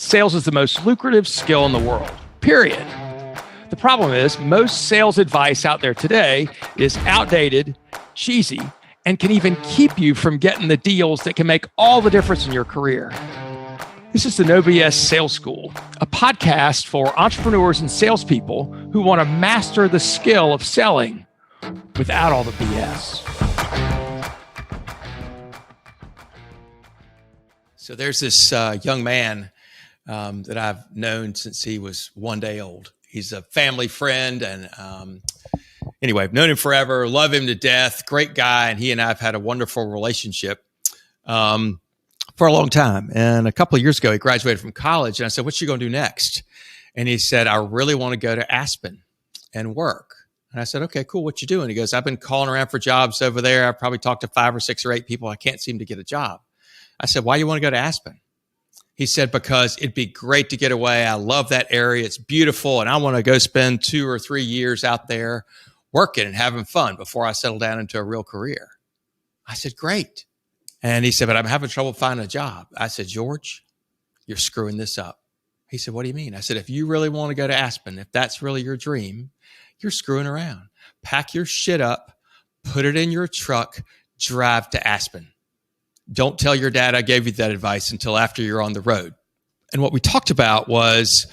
sales is the most lucrative skill in the world, period. The problem is most sales advice out there today is outdated, cheesy, and can even keep you from getting the deals that can make all the difference in your career. This is the No BS Sales School, a podcast for entrepreneurs and salespeople who want to master the skill of selling without all the BS. So there's this young man that I've known since he was 1 day old. He's a family friend, and anyway, I've known him forever, love him to death, great guy, and he and I have had a wonderful relationship for a long time. And a couple of years ago, he graduated from college, and I said, "What you going to do next?" And he said, "I really want to go to Aspen and work." And I said, "Okay, cool. What you doing?" He goes, "I've been calling around for jobs over there. I've probably talked to 5 or 6 or 8 people. I can't seem to get a job." I said, "Why do you want to go to Aspen?" He said, "Because it'd be great to get away. I love that area. It's beautiful. And I want to go spend 2 or 3 years out there working and having fun before I settle down into a real career." I said, "Great." And he said, "But I'm having trouble finding a job." I said, "George, you're screwing this up." He said, "What do you mean?" I said, "If you really want to go to Aspen, if that's really your dream, you're screwing around. Pack your shit up, put it in your truck, drive to Aspen. Don't tell your dad I gave you that advice until after you're on the road." And what we talked about was,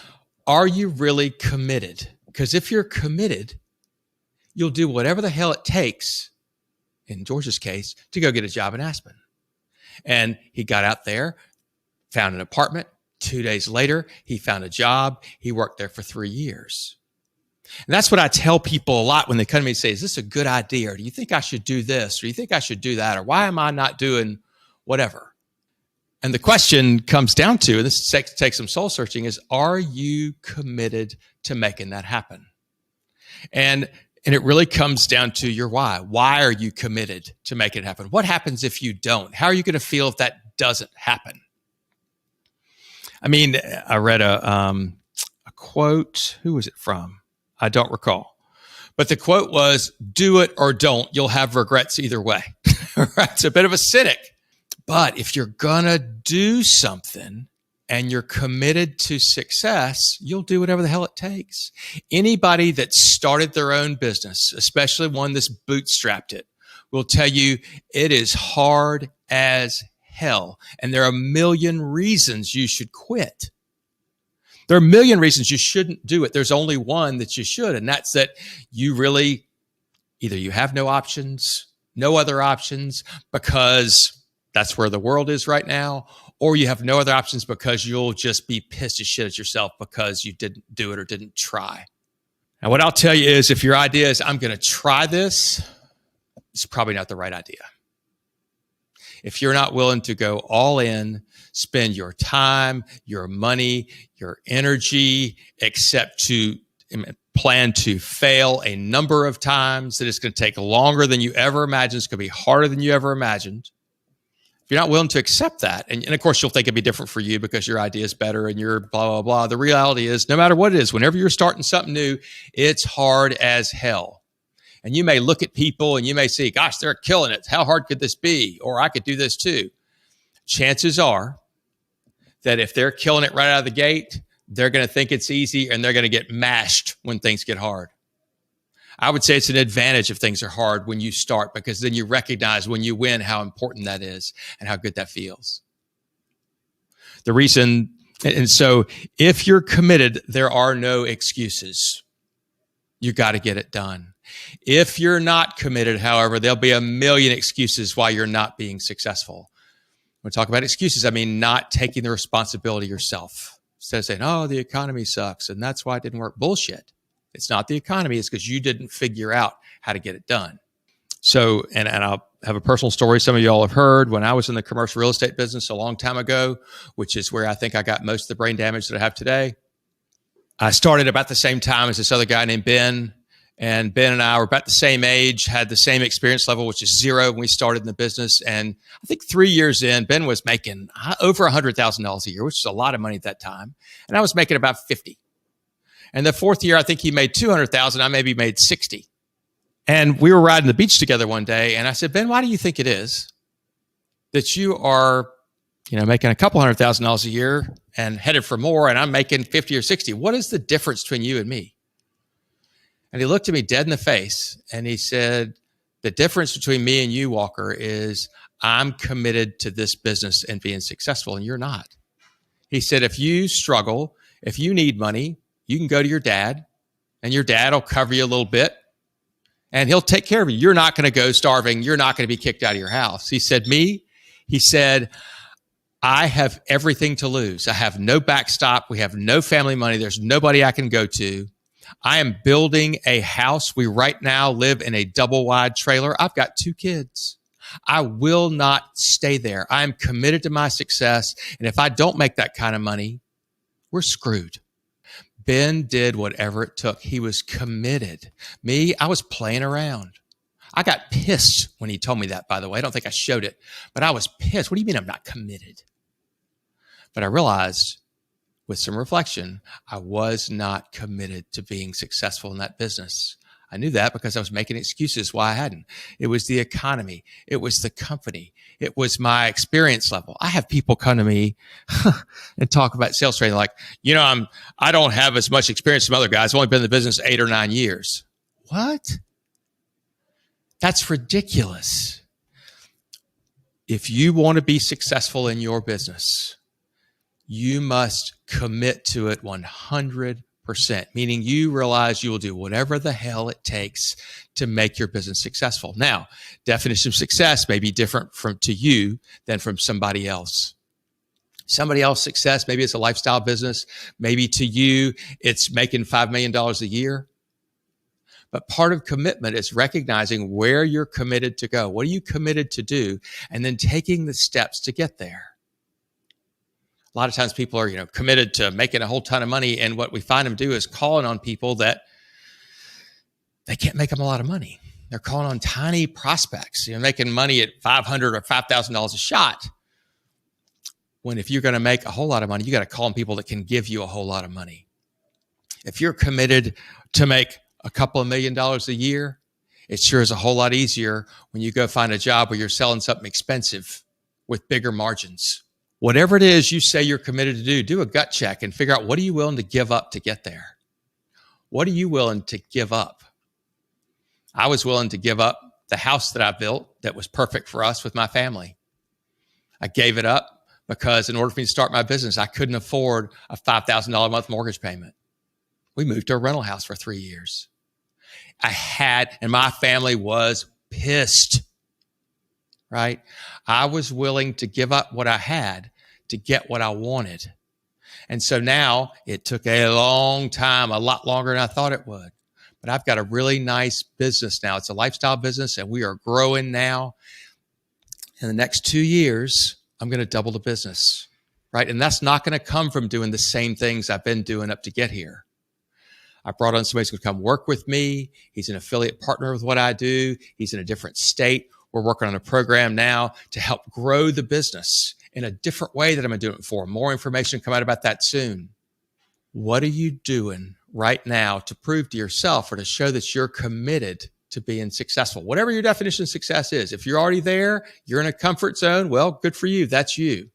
are you really committed? Because if you're committed, you'll do whatever the hell it takes, in George's case, to go get a job in Aspen. And he got out there, found an apartment. 2 days later, he found a job. He worked there for 3 years. And that's what I tell people a lot when they come to me and say, "Is this a good idea? Or do you think I should do this? Or do you think I should do that? Or why am I not doing whatever?" And the question comes down to, and this takes some soul searching, is, are you committed to making that happen? And it really comes down to your why. Why are you committed to make it happen? What happens if you don't? How are you going to feel if that doesn't happen? I mean, I read a quote. Who was it from? I don't recall. But the quote was, "Do it or don't. You'll have regrets either way." Right? It's a bit of a cynic. But if you're going to do something and you're committed to success, you'll do whatever the hell it takes. Anybody that started their own business, especially one that's bootstrapped it, will tell you it is hard as hell. And there are a million reasons you should quit. There are a million reasons you shouldn't do it. There's only one that you should, and that's that you really, either you have no options, no other options, because that's where the world is right now, or you have no other options because you'll just be pissed as shit at yourself because you didn't do it or didn't try. And what I'll tell you is, if your idea is, "I'm going to try this," it's probably not the right idea. If you're not willing to go all in, spend your time, your money, your energy, except to plan to fail a number of times, that it's going to take longer than you ever imagined, it's going to be harder than you ever imagined. If you're not willing to accept that, and of course you'll think it'd be different for you because your idea is better and you're blah, blah, blah. The reality is, no matter what it is, whenever you're starting something new, it's hard as hell. And you may look at people and you may see, "Gosh, they're killing it. How hard could this be? Or I could do this too." Chances are that if they're killing it right out of the gate, they're going to think it's easy and they're going to get mashed when things get hard. I would say it's an advantage if things are hard when you start, because then you recognize when you win how important that is and how good that feels. The reason, and so if you're committed, there are no excuses. You got to get it done. If you're not committed, however, there'll be a million excuses why you're not being successful. When we talk about excuses, I mean not taking the responsibility yourself. Instead of saying, "Oh, the economy sucks and that's why it didn't work." Bullshit. It's not the economy. It's because you didn't figure out how to get it done. So, and I'll have a personal story some of y'all have heard. When I was in the commercial real estate business a long time ago, which is where I think I got most of the brain damage that I have today, I started about the same time as this other guy named Ben. And Ben and I were about the same age, had the same experience level, which is 0 when we started in the business. And I think 3 years in, Ben was making over $100,000 a year, which is a lot of money at that time. And I was making about 50. And the 4th year, I think he made 200,000. I maybe made 60. And we were riding the beach together one day. And I said, "Ben, why do you think it is that you are, making a couple $100,000 a year and headed for more, and I'm making 50 or 60. What is the difference between you and me? And he looked at me dead in the face and he said, the difference between me and you, Walker, is I'm committed to this business and being successful, and you're not. He said, if you struggle, if you need money, you can go to your dad, and your dad will cover you a little bit, and he'll take care of you. You're not going to go starving. You're not going to be kicked out of your house. He said, I have everything to lose. I have no backstop. We have no family money. There's nobody I can go to. I am building a house. We right now live in a double wide trailer. I've got 2 kids. I will not stay there. I am committed to my success. And if I don't make that kind of money, we're screwed. Ben did whatever it took. He was committed. Me, I was playing around. I got pissed when he told me that, by the way. I don't think I showed it, but I was pissed. What do you mean I'm not committed? But I realized with some reflection, I was not committed to being successful in that business. I knew that because I was making excuses why I hadn't. It was the economy. It was the company. It was my experience level. I have people come to me and talk about sales training like, I don't have as much experience as some other guys. I've only been in the business 8 or 9 years. What? That's ridiculous. If you want to be successful in your business, you must commit to it 100%, meaning you realize you will do whatever the hell it takes to make your business successful. Now, definition of success may be different to you than from somebody else. Somebody else's success, maybe it's a lifestyle business. Maybe to you, it's making $5 million a year. But part of commitment is recognizing where you're committed to go. What are you committed to do? And then taking the steps to get there. A lot of times people are, committed to making a whole ton of money. And what we find them do is calling on people that they can't make them a lot of money. They're calling on tiny prospects, making money at $500 or $5,000 a shot. When if you're going to make a whole lot of money, you got to call on people that can give you a whole lot of money. If you're committed to make a couple of $1 million a year, it sure is a whole lot easier when you go find a job where you're selling something expensive with bigger margins. Whatever it is you say you're committed to do a gut check and figure out what are you willing to give up to get there? What are you willing to give up? I was willing to give up the house that I built that was perfect for us with my family. I gave it up because in order for me to start my business, I couldn't afford a $5,000 a month mortgage payment. We moved to a rental house for 3 years. And my family was pissed, right? I was willing to give up what I had to get what I wanted. And so now it took a long time, a lot longer than I thought it would. But I've got a really nice business now. It's a lifestyle business and we are growing now. In the next 2 years, I'm going to double the business, right? And that's not going to come from doing the same things I've been doing up to get here. I brought on somebody who's going to come work with me. He's an affiliate partner with what I do. He's in a different state. We're working on a program now to help grow the business in a different way than I've been doing it before. More information come out about that soon. What are you doing right now to prove to yourself or to show that you're committed to being successful? Whatever your definition of success is. If you're already there, you're in a comfort zone, well, good for you. That's you.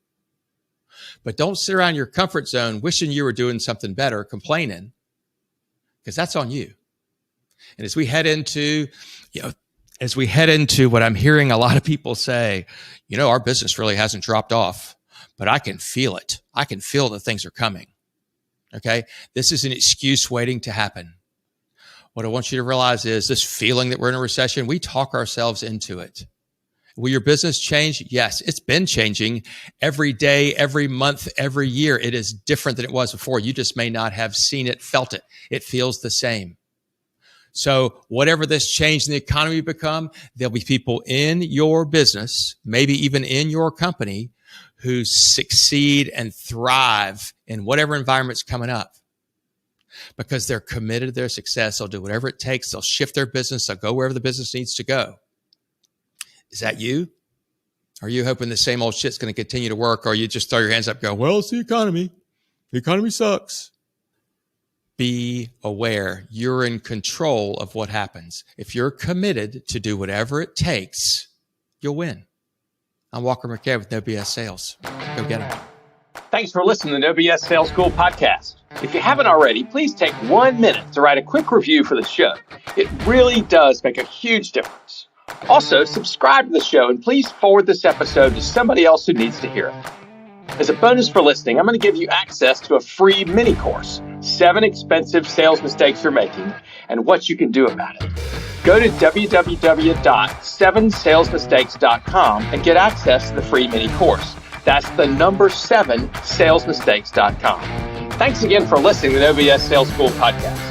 But don't sit around your comfort zone wishing you were doing something better, complaining, because that's on you. And as we head into what I'm hearing a lot of people say, our business really hasn't dropped off, but I can feel it. I can feel that things are coming. Okay. This is an excuse waiting to happen. What I want you to realize is this feeling that we're in a recession, we talk ourselves into it. Will your business change? Yes, it's been changing every day, every month, every year. It is different than it was before. You just may not have seen it, felt it. It feels the same. So whatever this change in the economy become, there'll be people in your business, maybe even in your company, who succeed and thrive in whatever environment's coming up because they're committed to their success. They'll do whatever it takes. They'll shift their business. They'll go wherever the business needs to go. Is that you? Are you hoping the same old shit's going to continue to work, or you just throw your hands up and go, well, it's the economy. The economy sucks. Be aware. You're in control of what happens. If you're committed to do whatever it takes, you'll win. I'm Walker McKay with No BS Sales. Go get 'em. Thanks for listening to the OBS Sales School podcast. If you haven't already, please take 1 minute to write a quick review for the show. It really does make a huge difference. Also, subscribe to the show and please forward this episode to somebody else who needs to hear it. As a bonus for listening, I'm going to give you access to a free mini course, 7 expensive sales mistakes you're making and what you can do about it. Go to www.7salesmistakes.com and get access to the free mini course. That's the number 7salesmistakes.com. Thanks again for listening to the OBS Sales School podcast.